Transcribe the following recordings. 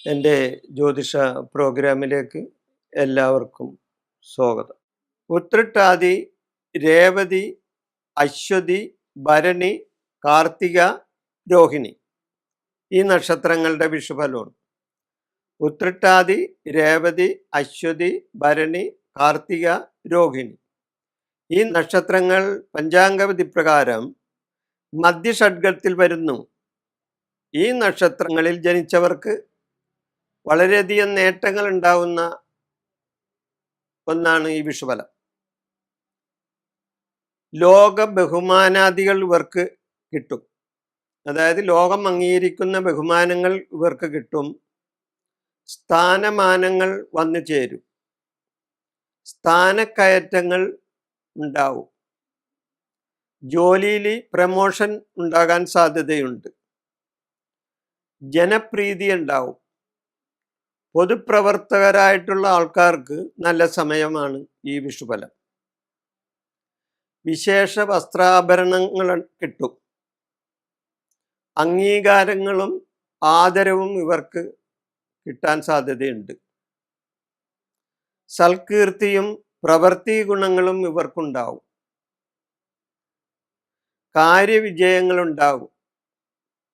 എൻ്റെ ജ്യോതിഷ പ്രോഗ്രാമിലേക്ക് എല്ലാവർക്കും സ്വാഗതം. ഉത്രട്ടാതി, രേവതി, അശ്വതി, ഭരണി, കാർത്തിക, രോഹിണി ഈ നക്ഷത്രങ്ങളുടെ വിഷുഫലമാണ്. ഉത്രട്ടാതി, രേവതി, അശ്വതി, ഭരണി, കാർത്തിക, രോഹിണി ഈ നക്ഷത്രങ്ങൾ പഞ്ചാംഗവിധി പ്രകാരം മധ്യഷഡ്ഗത്തിൽ വരുന്നു. ഈ നക്ഷത്രങ്ങളിൽ ജനിച്ചവർക്ക് വളരെയധികം നേട്ടങ്ങൾ ഉണ്ടാവുന്ന ഒന്നാണ് ഈ വിഷുഫലം. ലോക ബഹുമാനാദികൾ ഇവർക്ക് കിട്ടും. അതായത് ലോകം അംഗീകരിക്കുന്ന ബഹുമാനങ്ങൾ ഇവർക്ക് കിട്ടും. സ്ഥാനമാനങ്ങൾ വന്നു ചേരും. സ്ഥാനക്കയറ്റങ്ങൾ ഉണ്ടാവും. ജോലിയിൽ പ്രമോഷൻ ഉണ്ടാകാൻ സാധ്യതയുണ്ട്. ജനപ്രീതി ഉണ്ടാവും. പൊതുപ്രവർത്തകരായിട്ടുള്ള ആൾക്കാർക്ക് നല്ല സമയമാണ് ഈ വിഷുഫലം. വിശേഷ വസ്ത്രാഭരണങ്ങൾ കിട്ടും. അംഗീകാരങ്ങളും ആദരവും ഇവർക്ക് കിട്ടാൻ സാധ്യതയുണ്ട്. സൽകീർത്തിയും പ്രവൃത്തി ഗുണങ്ങളും ഇവർക്കുണ്ടാവും. കാര്യവിജയങ്ങളുണ്ടാകും.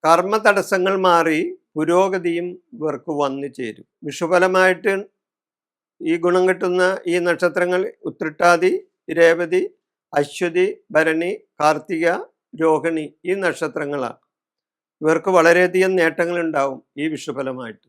കർമ്മ തടസ്സങ്ങൾ മാറി പുരോഗതിയും ഇവർക്ക് വന്നു ചേരും. വിഷുഫലമായിട്ട് ഈ ഗുണം കിട്ടുന്ന ഈ നക്ഷത്രങ്ങൾ ഉത്രട്ടാതി, രേവതി, അശ്വതി, ഭരണി, കാർത്തിക, രോഹിണി ഈ നക്ഷത്രങ്ങളാണ്. ഇവർക്ക് വളരെയധികം നേട്ടങ്ങൾ ഉണ്ടാവും ഈ വിഷുഫലമായിട്ട്.